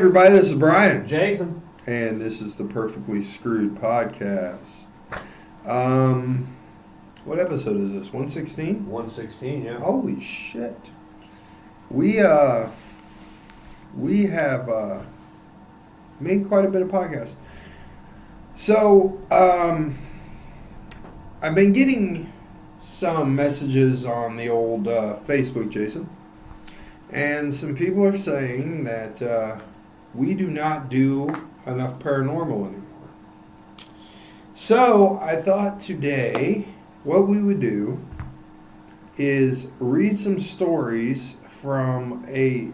Everybody, this is Brian. Jason. And this is the Perfectly Screwed podcast. What episode is this? 116? 116, yeah. Holy shit. We have made quite a bit of podcasts. So, I've been getting some messages on the old Facebook, Jason. And some people are saying that we do not do enough paranormal anymore. So I thought today what we would do is read some stories from a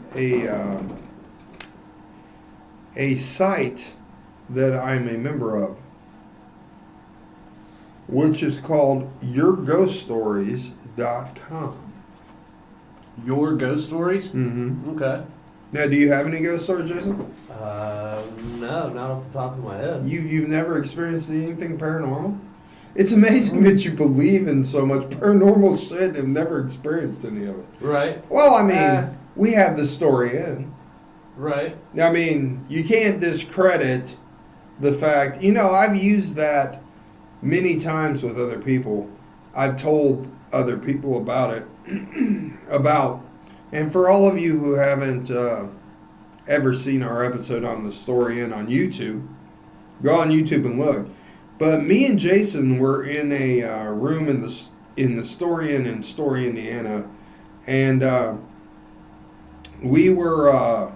site that I'm a member of, which is called YourGhostStories.com. Your ghost stories? Mm-hmm. Okay. Now, do you have any ghost stories, Jason? No, not off the top of my head. You've never experienced anything paranormal? It's amazing that you believe in so much paranormal shit and have never experienced any of it. Right. Well, I mean, we have the story in. Right. I mean, you can't discredit the fact, I've used that many times with other people. I've told other people about it. And for all of you who haven't ever seen our episode on the Story Inn on YouTube, go on YouTube and look. But me and Jason were in a room in the Story Inn in Story, Indiana, and we were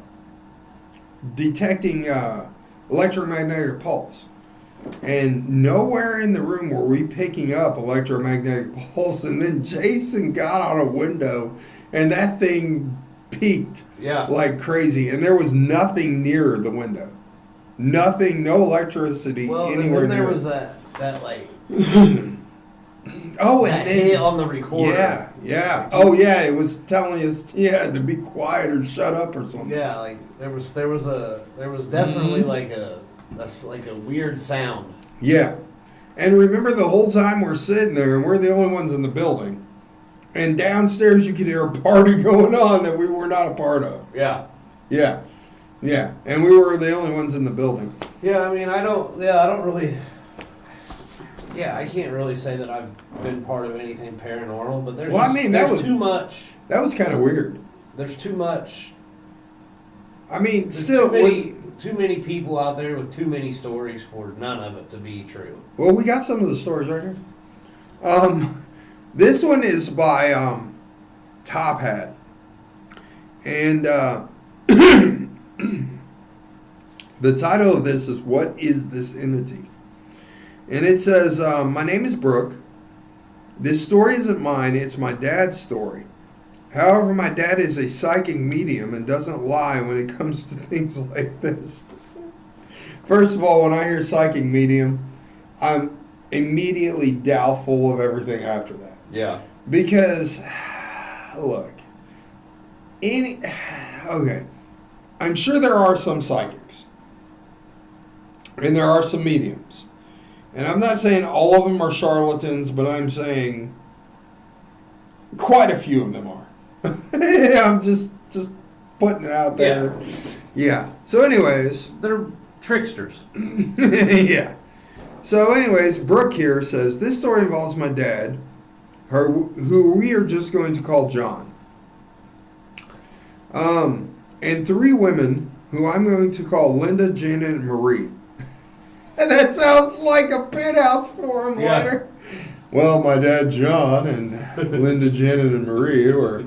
detecting electromagnetic pulse. And nowhere in the room were we picking up electromagnetic pulse. And then Jason got on a window, and that thing peaked like crazy. And there was nothing near the window. Nothing, no electricity anywhere near. Well, then there was that like... Oh, that and then, hit on the recorder. Yeah. Oh, yeah, it was telling us to be quiet or shut up or something. Yeah, like there was definitely like a weird sound. Yeah. And remember, the whole time we're sitting there and we're the only ones in the building. And downstairs you could hear a party going on that we were not a part of. Yeah. Yeah. Yeah. And we were the only ones in the building. Yeah, I mean, I can't really say that I've been part of anything paranormal, but there's too much. That was kind of weird. There's too much. I mean, still... Too many people out there with too many stories for none of it to be true. Well, we got some of the stories right here. This one is by Top Hat. And the title of this is, What is This Entity? And it says, my name is Brooke. This story isn't mine, it's my dad's story. However, my dad is a psychic medium and doesn't lie when it comes to things like this. First of all, when I hear psychic medium, I'm immediately doubtful of everything after that. Yeah. Because, look, okay, I'm sure there are some psychics. And there are some mediums. And I'm not saying all of them are charlatans, but I'm saying quite a few of them are. I'm just putting it out there. Yeah. So anyways. They're tricksters. Yeah. So anyways, Brooke here says, this story involves my dad, who we are just going to call John. And three women who I'm going to call Linda, Janet, and Marie. And that sounds like a penthouse forum letter. Well, my dad, John, and Linda, Janet, and Marie were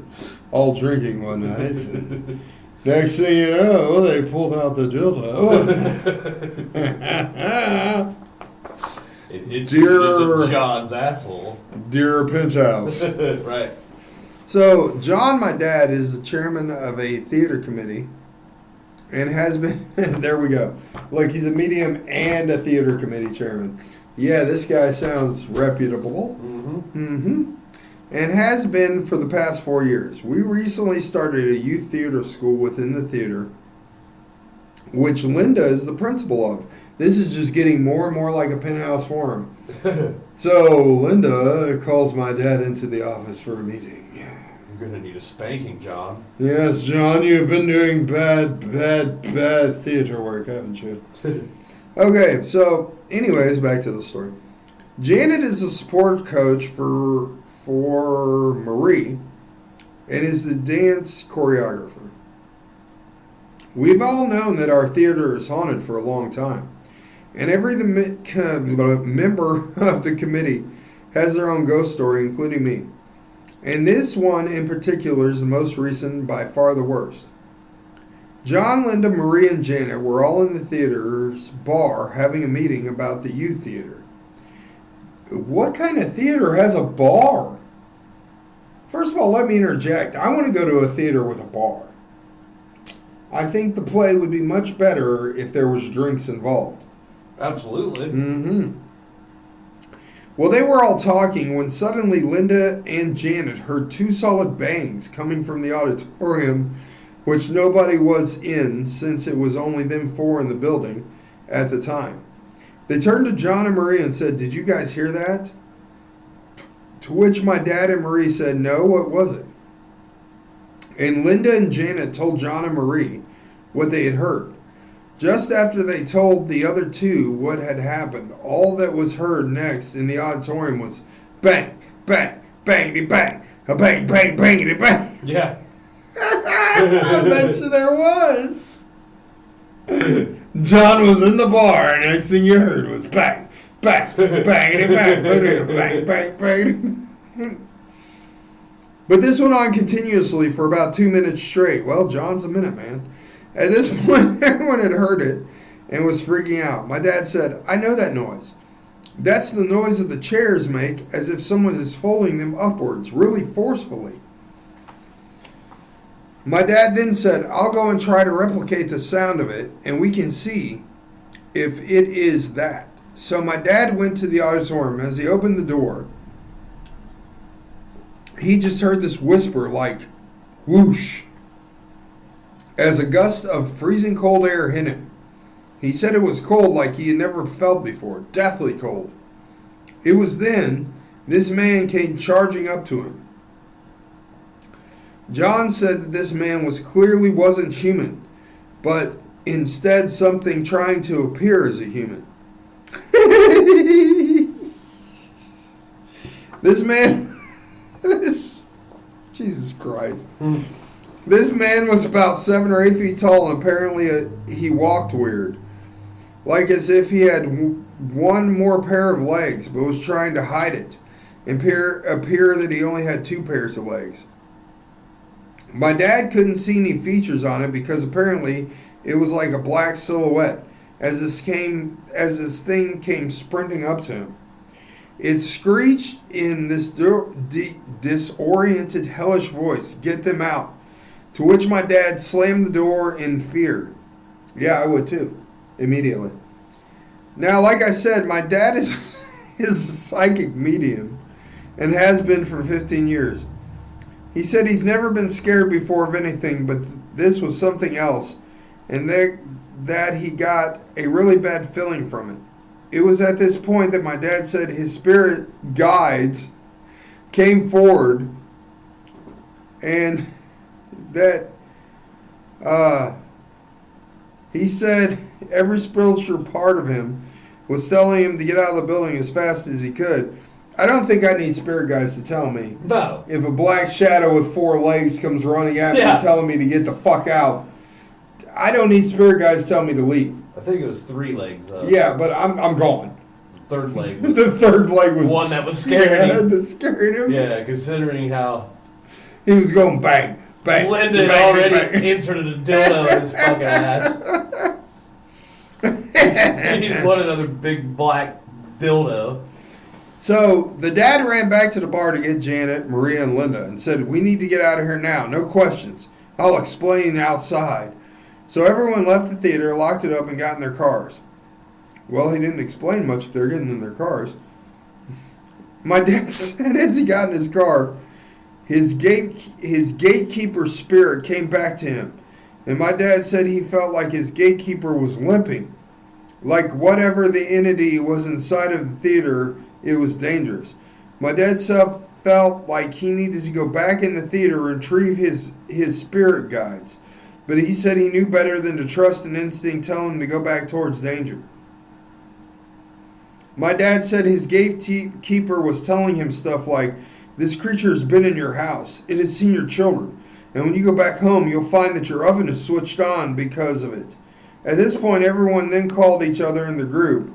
all drinking one night. And next thing you know, they pulled out the dildo. It's John's asshole. Dear penthouse. Right. So, John, my dad, is the chairman of a theater committee and has been... There we go. Look, he's a medium and a theater committee chairman. Yeah, this guy sounds reputable. Mm-hmm. And has been for the past 4 years. We recently started a youth theater school within the theater, which Linda is the principal of. This is just getting more and more like a penthouse forum. So Linda calls my dad into the office for a meeting. You're going to need a spanking, John. Yes, John, you've been doing bad theater work, haven't you? Okay, so, anyways, back to the story. Janet is a support coach for Marie and is the dance choreographer. We've all known that our theater is haunted for a long time, and every member of the committee has their own ghost story, including me. And this one in particular is the most recent, by far the worst. John, Linda, Marie, and Janet were all in the theater's bar having a meeting about the youth theater. What kind of theater has a bar? First of all, let me interject. I want to go to a theater with a bar. I think the play would be much better if there was drinks involved. Absolutely. Mm-hmm. Well, they were all talking when suddenly Linda and Janet heard two solid bangs coming from the auditorium, which nobody was in since it was only them four in the building at the time. They turned to John and Marie and said, "Did you guys hear that?" To which my dad and Marie said, "No, what was it?" And Linda and Janet told John and Marie what they had heard. Just after they told the other two what had happened, all that was heard next in the auditorium was bang, bang, bangity bang, a bang, bang, bangity bang. Yeah. I bet you there was. John was in the bar, and next thing you heard was bang, bang, bangity bang, bang, bang, bang. But this went on continuously for about 2 minutes straight. Well, John's a minute man. At this point, everyone had heard it and was freaking out. My dad said, "I know that noise. That's the noise that the chairs make, as if someone is folding them upwards, really forcefully." My dad then said, "I'll go and try to replicate the sound of it, and we can see if it is that." So my dad went to the auditorium. As he opened the door, he just heard this whisper like, whoosh, as a gust of freezing cold air hit him. He said it was cold like he had never felt before, deathly cold. It was then this man came charging up to him. John said that this man clearly wasn't human, but instead something trying to appear as a human. This man, Jesus Christ. This man was about 7 or 8 feet tall, and apparently he walked weird. Like as if he had one more pair of legs, but was trying to hide it and appear that he only had 2 pairs of legs. My dad couldn't see any features on it because apparently it was like a black silhouette as this thing came sprinting up to him. It screeched in this disoriented, hellish voice, "Get them out." To which my dad slammed the door in fear. Yeah, I would too, immediately. Now, like I said, my dad is a psychic medium and has been for 15 years. He said he's never been scared before of anything, but this was something else, and that he got a really bad feeling from it. It was at this point that my dad said his spirit guides came forward and that he said every spiritual part of him was telling him to get out of the building as fast as he could. I don't think I need spirit guides to tell me. No. If a black shadow with 4 legs comes running at me telling me to get the fuck out, I don't need spirit guides to tell me to leave. I think it was 3 legs, though. Yeah, but I'm gone. The third leg was the third leg was one that was scaring him. That scared him. Yeah, considering how he was going bang, bang. Linda had already inserted a dildo in his fucking ass. He didn't want another big black dildo. So the dad ran back to the bar to get Janet, Maria, and Linda and said, "We need to get out of here now. No questions. I'll explain outside." So everyone left the theater, locked it up, and got in their cars. Well, he didn't explain much if they're getting in their cars. My dad said as he got in his car, his gatekeeper spirit came back to him. And my dad said he felt like his gatekeeper was limping. Like whatever the entity was inside of the theater, it was dangerous. My dad felt like he needed to go back in the theater and retrieve his spirit guides. But he said he knew better than to trust an instinct telling him to go back towards danger. My dad said his gatekeeper was telling him stuff like, "This creature has been in your house. It has seen your children. And when you go back home, you'll find that your oven is switched on because of it." At this point, everyone then called each other in the group,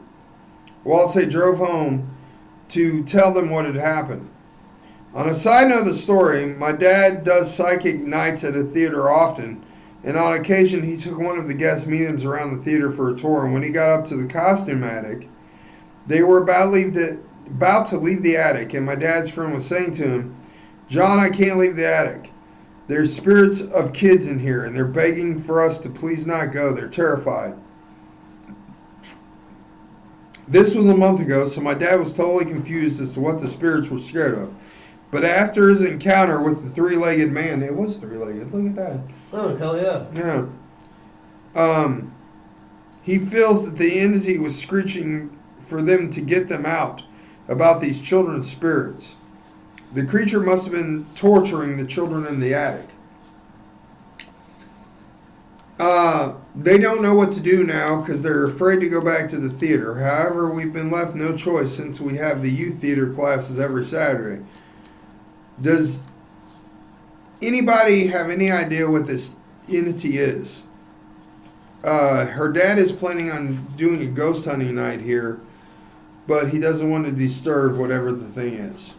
whilst they drove home, to tell them what had happened. On a side note of the story, my dad does psychic nights at a theater often, and on occasion he took one of the guest mediums around the theater for a tour, and when he got up to the costume attic, they were about to leave the attic, and my dad's friend was saying to him, "John, I can't leave the attic. There's spirits of kids in here, and they're begging for us to please not go. They're terrified." This was a month ago, so my dad was totally confused as to what the spirits were scared of. But after his encounter with the three-legged man, it was three-legged, look at that. Oh, hell yeah. Yeah. He feels that the entity was screeching for them to get them out about these children's spirits. The creature must have been torturing the children in the attic. They don't know what to do now because they're afraid to go back to the theater. However, we've been left no choice since we have the youth theater classes every Saturday. Does anybody have any idea what this entity is? Her dad is planning on doing a ghost hunting night here, but he doesn't want to disturb whatever the thing is.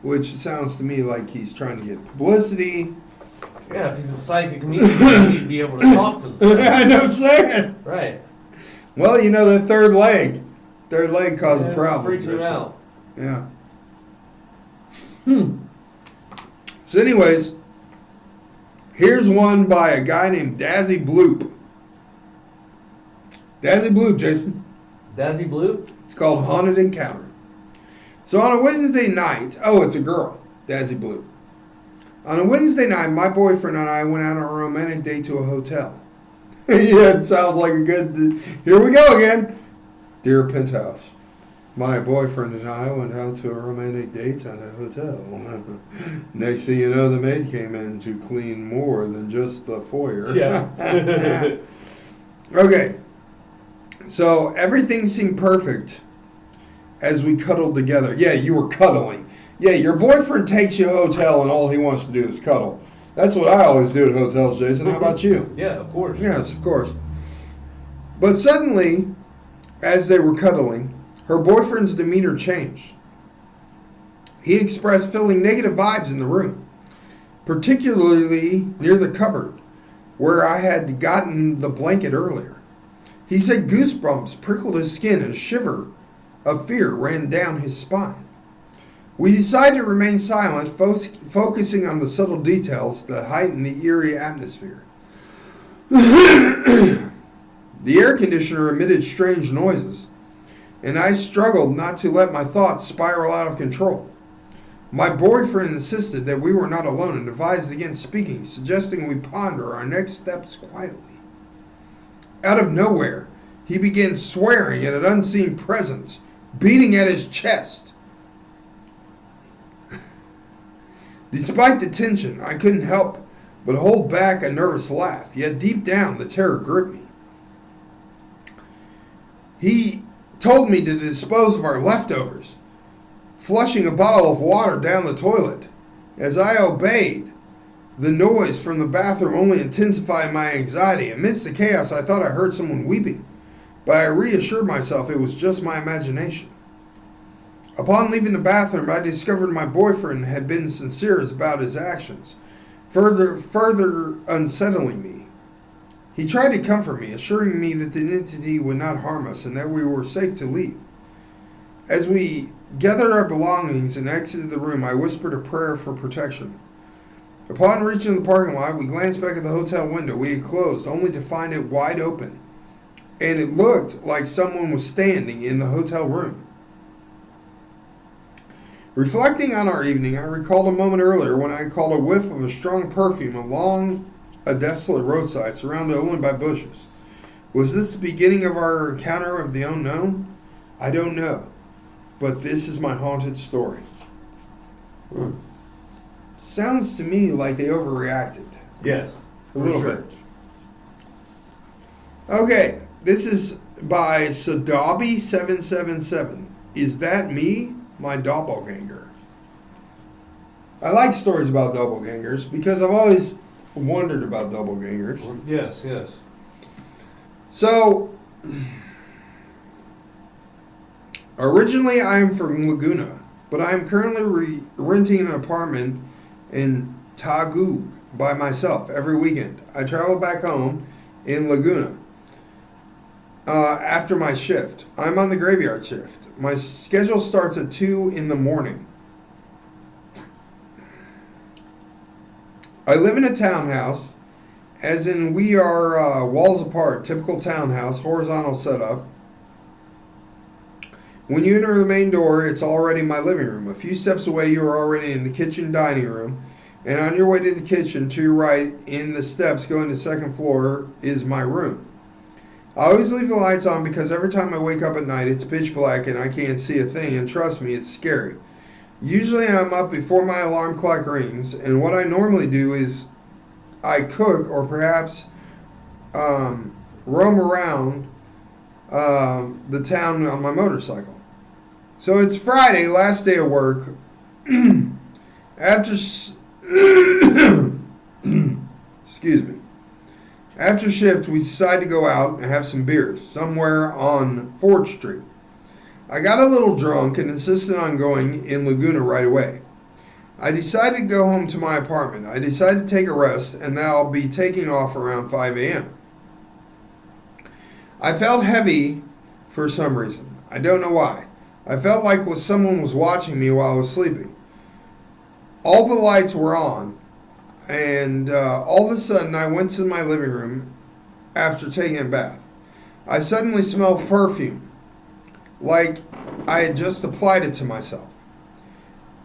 Which sounds to me like he's trying to get publicity. Yeah, if he's a psychic medium, he should be able to talk to the spirit. I know what I'm saying. Right. Well, you know, the third leg causes Yeah, problems. freaking you out. Yeah. So anyways, here's one by a guy named Dazzy Bloop. Dazzy Bloop, Jason. Dazzy Bloop? It's called Haunted Encounter. So on a Wednesday night, it's a girl, Dazzy Bloop. On a Wednesday night, my boyfriend and I went out on a romantic date to a hotel. Yeah, it sounds like a good... Here we go again. Dear Penthouse, my boyfriend and I went out to a romantic date at a hotel. Next thing you know, the maid came in to clean more than just the foyer. Yeah. Okay. So everything seemed perfect as we cuddled together. Yeah, you were cuddling. Yeah, your boyfriend takes you to a hotel and all he wants to do is cuddle. That's what I always do at hotels, Jason. How about you? Yeah, of course. Yes, of course. But suddenly, as they were cuddling, her boyfriend's demeanor changed. He expressed feeling negative vibes in the room, particularly near the cupboard, where I had gotten the blanket earlier. He said goosebumps prickled his skin and a shiver of fear ran down his spine. We decided to remain silent, focusing on the subtle details that heighten the eerie atmosphere. The air conditioner emitted strange noises, and I struggled not to let my thoughts spiral out of control. My boyfriend insisted that we were not alone and advised against speaking, suggesting we ponder our next steps quietly. Out of nowhere, he began swearing at an unseen presence, beating at his chest. Despite the tension, I couldn't help but hold back a nervous laugh, yet deep down the terror gripped me. He told me to dispose of our leftovers, flushing a bottle of water down the toilet. As I obeyed, the noise from the bathroom only intensified my anxiety. Amidst the chaos, I thought I heard someone weeping, but I reassured myself it was just my imagination. Upon leaving the bathroom, I discovered my boyfriend had been sincere about his actions, further unsettling me. He tried to comfort me, assuring me that the entity would not harm us and that we were safe to leave. As we gathered our belongings and exited the room, I whispered a prayer for protection. Upon reaching the parking lot, we glanced back at the hotel window we had closed, only to find it wide open, and it looked like someone was standing in the hotel room. Reflecting on our evening, I recalled a moment earlier when I caught a whiff of a strong perfume along a desolate roadside surrounded only by bushes. Was this the beginning of our encounter of the unknown? I don't know, but this is my haunted story. Sounds to me like they overreacted. Yes. A little bit. Okay, this is by Sadabi777. Is that me? My doppelganger. I like stories about doppelgangers because I've always wondered about doppelgangers. Yes, yes. So, originally I am from Laguna, but I am currently renting an apartment in Taguig by myself every weekend. I travel back home in Laguna after my shift. I'm on the graveyard shift. My schedule starts at 2 in the morning. I live in a townhouse, as in we are walls apart, typical townhouse, horizontal setup. When you enter the main door, it's already my living room. A few steps away, you are already in the kitchen dining room. And on your way to the kitchen, to your right, in the steps going to the second floor, is my room. I always leave the lights on because every time I wake up at night, it's pitch black and I can't see a thing. And trust me, it's scary. Usually I'm up before my alarm clock rings. And what I normally do is I cook or perhaps roam around the town on my motorcycle. So it's Friday, last day of work. Excuse me. After shift, we decide to go out and have some beers somewhere on 4th Street. I got a little drunk and insisted on going in Laguna right away. I decided to go home to my apartment. I decided to take a rest and that I'll be taking off around 5 a.m. I felt heavy for some reason. I don't know why. I felt like someone was watching me while I was sleeping. All the lights were on, and all of a sudden I went to my living room after taking a bath. I suddenly smelled perfume, like I had just applied it to myself.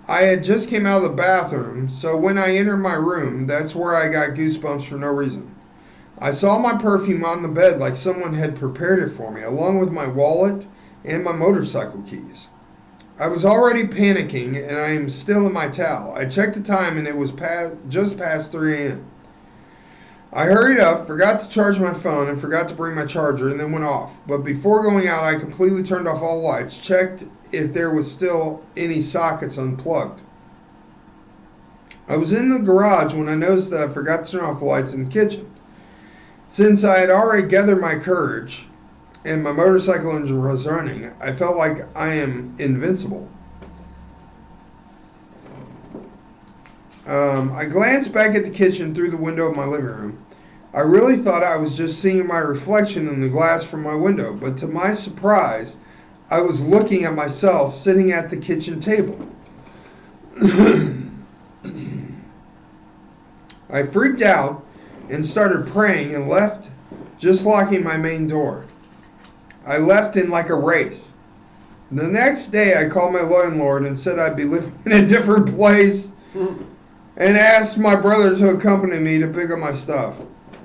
I had just came out of the bathroom, so when I entered my room, that's where I got goosebumps for no reason. I saw my perfume on the bed like someone had prepared it for me, along with my wallet and my motorcycle keys. I was already panicking, and I am still in my towel. I checked the time, and it was just past 3 a.m. I hurried up, forgot to charge my phone, and forgot to bring my charger, and then went off. But before going out, I completely turned off all lights, checked if there was still any sockets unplugged. I was in the garage when I noticed that I forgot to turn off the lights in the kitchen. Since I had already gathered my courage, and my motorcycle engine was running, I felt like I am invincible. I glanced back at the kitchen through the window of my living room. I really thought I was just seeing my reflection in the glass from my window, but to my surprise, I was looking at myself sitting at the kitchen table. I freaked out and started praying and left, just locking my main door. I left in like a race. The next day, I called my landlord and said I'd be living in a different place and asked my brother to accompany me to pick up my stuff.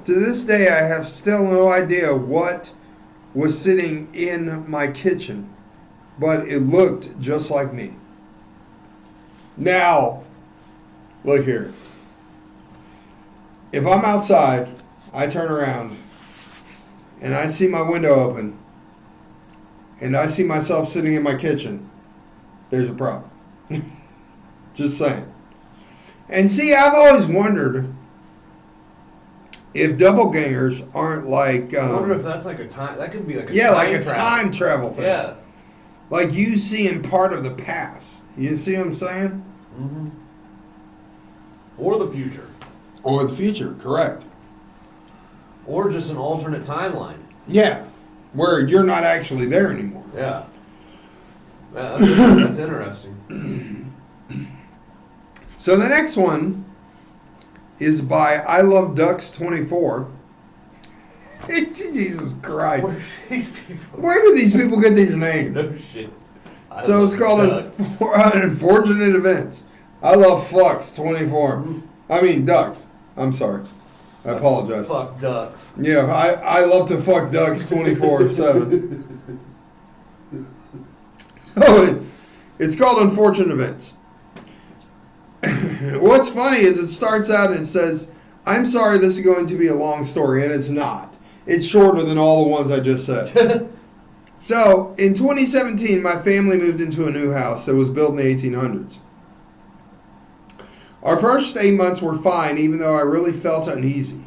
To this day, I have still no idea what was sitting in my kitchen, but it looked just like me. Now, look here. If I'm outside, I turn around and I see my window open, and I see myself sitting in my kitchen, there's a problem. Just saying. And see, I've always wondered if doppelgangers aren't like... I wonder if that's like a time... That could be like a yeah, time like a travel. time travel thing. Yeah. Like you seeing part of the past. You see what I'm saying? Mm-hmm. Or the future. Or the future, correct. Or just an alternate timeline. Yeah, where you're not actually there anymore. Yeah. That's interesting. So the next one is by I Love Ducks 24. Jesus Christ. Where do these people get these names? No shit. So it's called Unfortunate Events. I Love Fucks 24. I mean Ducks. I'm sorry. I apologize. Fuck ducks. Yeah, I love to fuck ducks 24/7. Oh, it's called Unfortunate Events. What's funny is it starts out and it says, I'm sorry this is going to be a long story, and it's not. It's shorter than all the ones I just said. So, in 2017, my family moved into a new house that was built in the 1800s. Our first 8 months were fine, even though I really felt uneasy.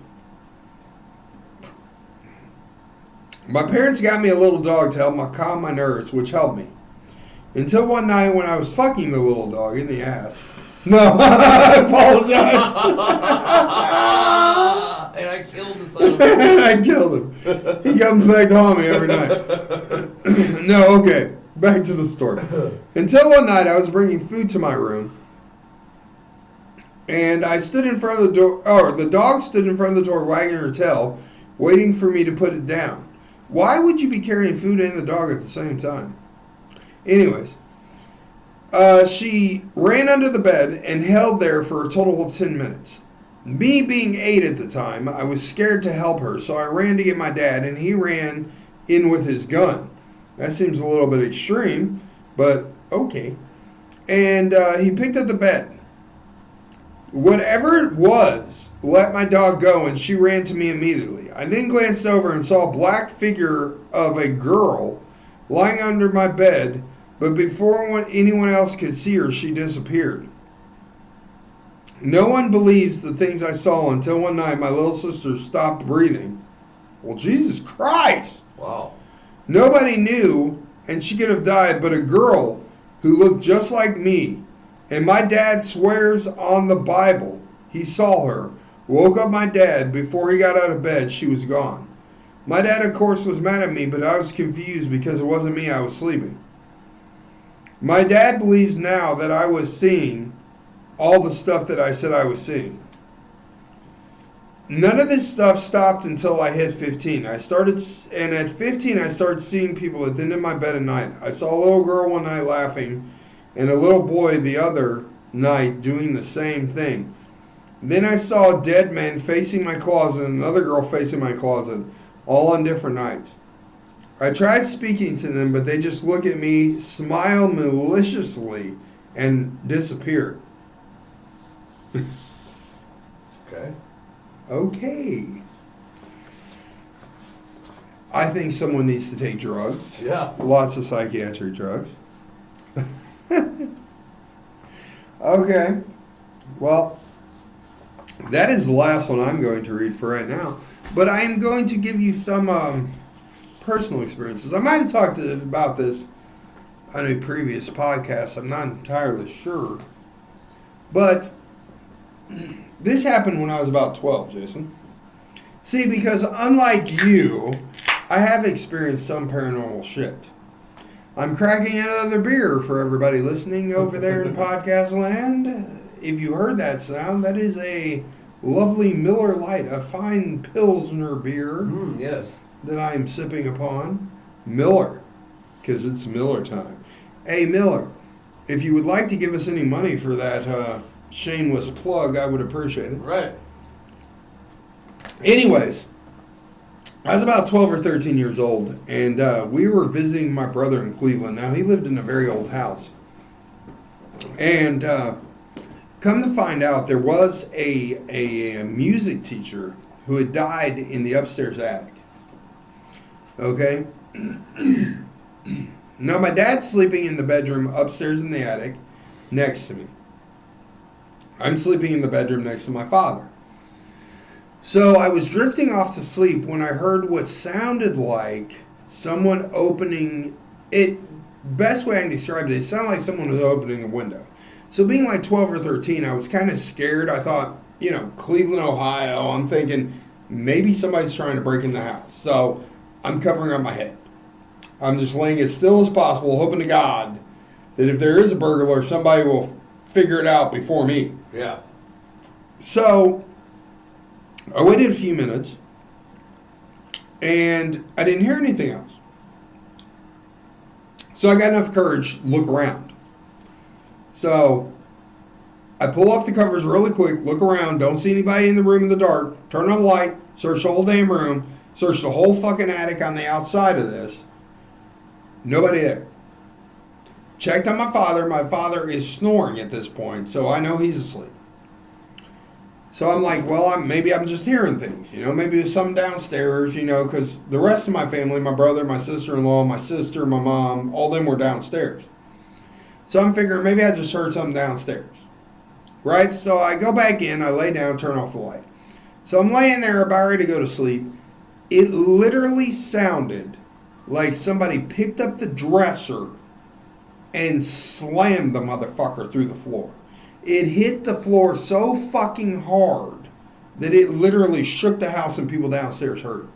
My parents got me a little dog to help calm my nerves, which helped me. Until one night when I was fucking the little dog in the ass. No, I apologize. And I killed the son of a... I killed him. He comes back to haunt me every night. No, okay. Back to the story. Until one night I was bringing food to my room. And I stood in front of the door, or the dog stood in front of the door wagging her tail, waiting for me to put it down. Why would you be carrying food and the dog at the same time? Anyways, she ran under the bed and held there for a total of 10 minutes. Me being 8 at the time, I was scared to help her, so I ran to get my dad, and he ran in with his gun. That seems a little bit extreme, but okay. And he picked up the bed. Whatever it was, let my dog go, and she ran to me immediately. I then glanced over and saw a black figure of a girl lying under my bed, but before anyone else could see her, she disappeared. No one believes the things I saw until one night my little sister stopped breathing. Well, Jesus Christ! Wow. Nobody knew, and she could have died, but a girl who looked just like me, and my dad swears on the Bible he saw her, woke up my dad. Before he got out of bed, she was gone. My dad, of course, was mad at me, but I was confused because it wasn't me, I was sleeping. My dad believes now that I was seeing all the stuff that I said I was seeing. None of this stuff stopped until I hit 15. At 15, I started seeing people at the end of my bed at night. I saw a little girl one night laughing, and a little boy the other night doing the same thing. Then I saw a dead man facing my closet and another girl facing my closet, all on different nights. I tried speaking to them, but they just look at me, smile maliciously, and disappear. Okay. Okay. I think someone needs to take drugs. Yeah. Lots of psychiatric drugs. Okay. Well, that is the last one I'm going to read for right now. But I am going to give you some personal experiences. I might have talked about this on a previous podcast. I'm not entirely sure. But this happened when I was about 12, Jason. See, because unlike you, I have experienced some paranormal shit. I'm cracking another beer for everybody listening over there in podcast land. If you heard that sound, that is a lovely Miller Lite, a fine Pilsner beer Yes. that I am sipping upon. Miller, because it's Miller time. Hey, Miller, if you would like to give us any money for that shameless plug, I would appreciate it. Right. Anyways, I was about 12 or 13 years old, and we were visiting my brother in Cleveland. Now, he lived in a very old house. And come to find out, there was a music teacher who had died in the upstairs attic. Okay? Now, my dad's sleeping in the bedroom upstairs in the attic next to me. I'm sleeping in the bedroom next to my father. So I was drifting off to sleep when I heard what sounded like someone opening it. Best way I can describe it, it sounded like someone was opening a window. So being like 12 or 13, I was kind of scared. I thought, Cleveland, Ohio. I'm thinking maybe somebody's trying to break in the house. So I'm covering up my head. I'm just laying as still as possible, hoping to God that if there is a burglar, somebody will figure it out before me. Yeah. So I waited a few minutes, and I didn't hear anything else. So I got enough courage to look around. So I pull off the covers really quick, look around, don't see anybody in the room in the dark, turn on the light, search the whole damn room, search the whole fucking attic on the outside of this. Nobody there. Checked on my father. My father is snoring at this point, so I know he's asleep. So I'm like, well, maybe I'm just hearing things, you know. Maybe there's something downstairs, you know, because the rest of my family, my brother, my sister-in-law, my sister, my mom, all them were downstairs. So I'm figuring maybe I just heard something downstairs, right? So I go back in, I lay down, turn off the light. So I'm laying there about ready to go to sleep. It literally sounded like somebody picked up the dresser and slammed the motherfucker through the floor. It hit the floor so fucking hard that it literally shook the house and people downstairs heard it.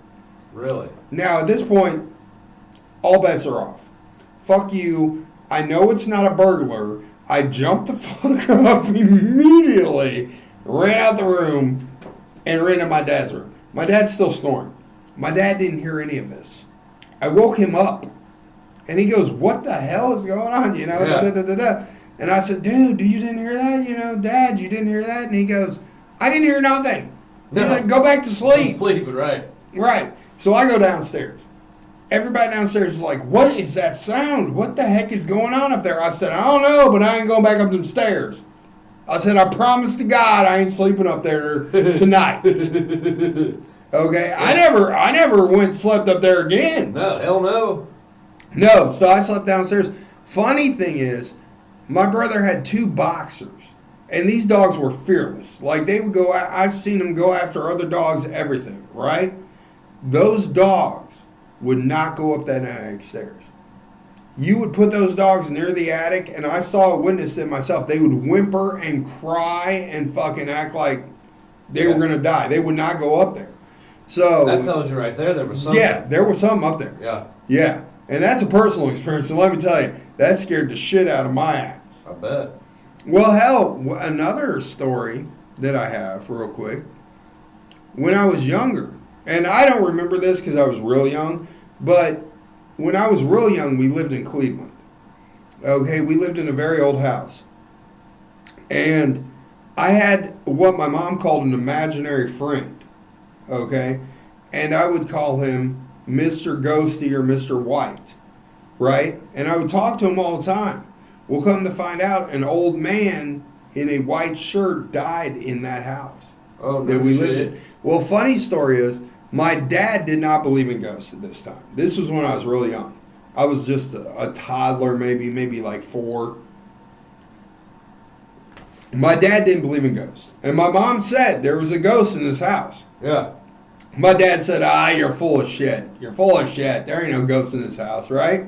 Really? Now, at this point, all bets are off. Fuck you. I know it's not a burglar. I jumped the fuck up immediately, ran out the room, and ran to my dad's room. My dad's still snoring. My dad didn't hear any of this. I woke him up, and he goes, what the hell is going on? You know, Yeah. da, da, da, da. And I said, dude, you didn't hear that? You know, Dad, you didn't hear that? And he goes, I didn't hear nothing. He's No. like, go back to sleep. Sleep, right? Right. So I go downstairs. Everybody downstairs is like, what is that sound? What the heck is going on up there? I said, I don't know, but I ain't going back up them stairs. I said, I promise to God I ain't sleeping up there tonight. Okay? I never went and slept up there again. No, hell no. No, so I slept downstairs. Funny thing is, my brother had 2 boxers, and these dogs were fearless. Like, they would go, I've seen them go after other dogs, everything, right? Those dogs would not go up that attic stairs. You would put those dogs near the attic, and I saw, witnessed it myself. They would whimper and cry and fucking act like they were going to die. They would not go up there. So That tells you right there was something. yeah, there was something up there. Yeah, Yeah, and that's a personal experience. And let me tell you, that scared the shit out of my ass. I bet. Well, hell, another story that I have, real quick. When I was younger, and I don't remember this because I was real young, but when I was real young, we lived in Cleveland. Okay, we lived in a very old house. And I had what my mom called an imaginary friend. Okay? And I would call him Mr. Ghosty or Mr. White. Right? And I would talk to him all the time. Well, come to find out, an old man in a white shirt died in that house Oh, no that we shit. lived in. Well, funny story is, my dad did not believe in ghosts at this time. This was when I was really young. I was just a toddler, maybe like 4. My dad didn't believe in ghosts. And my mom said there was a ghost in this house. Yeah. My dad said, you're full of shit. You're full of shit. There ain't no ghost in this house, right?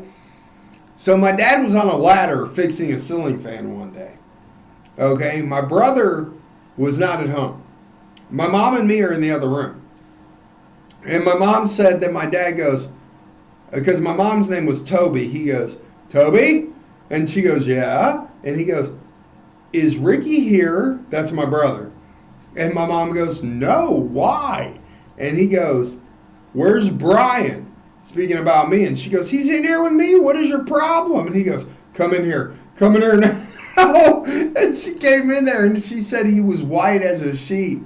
So my dad was on a ladder fixing a ceiling fan one day. Okay? My brother was not at home. My mom and me are in the other room. And my mom said that my dad goes, because my mom's name was Toby, he goes, Toby? And she goes, yeah. And he goes, is Ricky here? That's my brother. And my mom goes, no, why? And he goes, where's Brian? Speaking about me. And she goes, he's in here with me. What is your problem? And he goes, come in here. Come in here now. And she came in there and she said he was white as a sheet.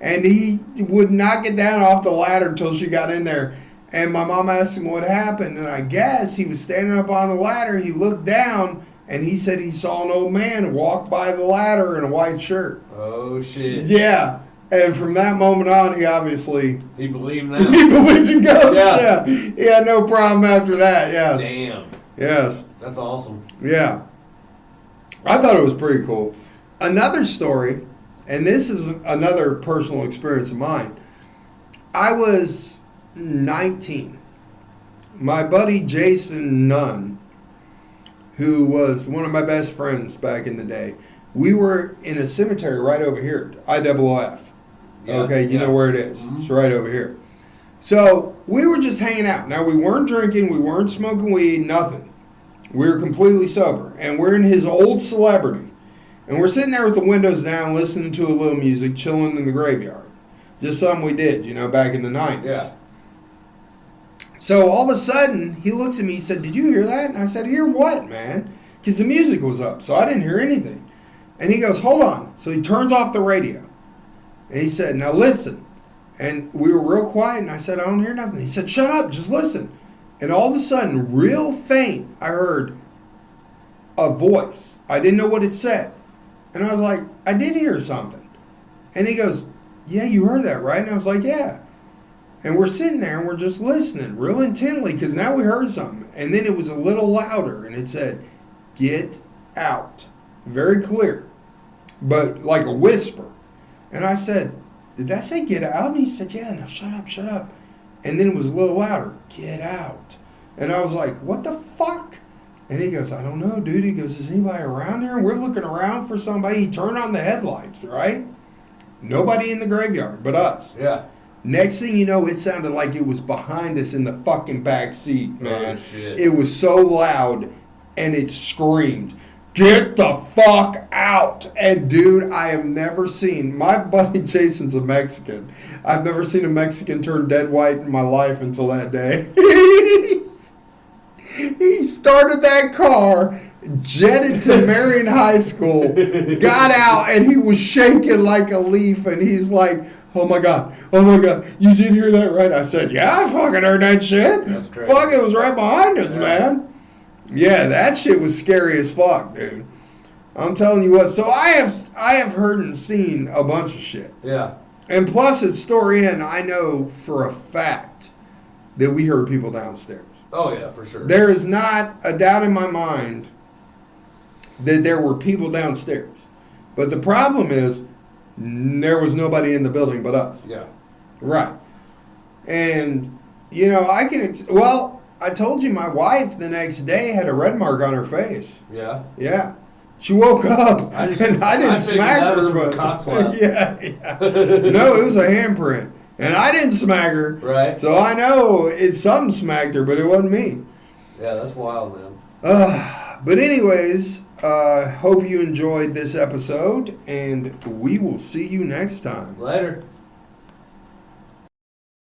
And he would not get down off the ladder until she got in there. And my mom asked him what happened. And I guess he was standing up on the ladder. He looked down and he said he saw an old man walk by the ladder in a white shirt. Oh, shit. Yeah. And from that moment on, he obviously... He believed he now. believed in ghosts. Yeah. Yeah. He had no problem after that. Yes. Damn. Yes. That's awesome. Yeah. I thought it was pretty cool. Another story, and this is another personal experience of mine. I was 19. My buddy Jason Nunn, who was one of my best friends back in the day, we were in a cemetery right over here, IOOF. Yeah, Okay, you yeah. know where it is. Mhm. It's right over here. So we were just hanging out. Now, we weren't drinking, we weren't smoking weed, nothing. We were completely sober. And we're in his old celebrity. And we're sitting there with the windows down, listening to a little music, chilling in the graveyard. Just something we did, you know, back in the 90s. Yeah. So all of a sudden, he looks at me, he said, did you hear that? And I said, hear what, man? Because the music was up, so I didn't hear anything. And he goes, hold on. So he turns off the radio. And he said, now listen. And we were real quiet, and I said, I don't hear nothing. He said, shut up, just listen. And all of a sudden, real faint, I heard a voice. I didn't know what it said. And I was like, I did hear something. And he goes, yeah, you heard that, right? And I was like, yeah. And we're sitting there and we're just listening real intently because now we heard something. And then it was a little louder and it said, get out. Very clear, but like a whisper. And I said, did that say get out? And he said, yeah. No, shut up, shut up. And then it was a little louder, get out. And I was like, what the fuck? And he goes, I don't know, dude. He goes, is anybody around here? And we're looking around for somebody. He turned on the headlights, right? Nobody in the graveyard but us. Yeah. Next thing you know, it sounded like it was behind us in the fucking back seat, man. Oh, shit. It was so loud, and it screamed, get the fuck out. And, dude, I have never seen, my buddy Jason's a Mexican. I've never seen a Mexican turn dead white in my life until that day. He started that car, jetted to Marion High School, got out, and he was shaking like a leaf, and he's like, oh my God, you did hear that, right? I said, yeah, I fucking heard that shit. That's crazy. Fuck, it was right behind us, man. Yeah, that shit was scary as fuck, dude. I'm telling you what, so I have heard and seen a bunch of shit. Yeah. And plus, at Story Inn, I know for a fact that we heard people downstairs. Oh, yeah, for sure. There is not a doubt in my mind that there were people downstairs. But the problem is, there was nobody in the building but us. Yeah. Right. And, you know, I told you my wife the next day had a red mark on her face. Yeah. Yeah. She woke up, and I didn't figured smack that was her, from a but cock slap. yeah. No, it was a handprint, and I didn't smack her. Right. So I know something smacked her, but it wasn't me. Yeah, that's wild, man. But anyways, hope you enjoyed this episode, and we will see you next time. Later.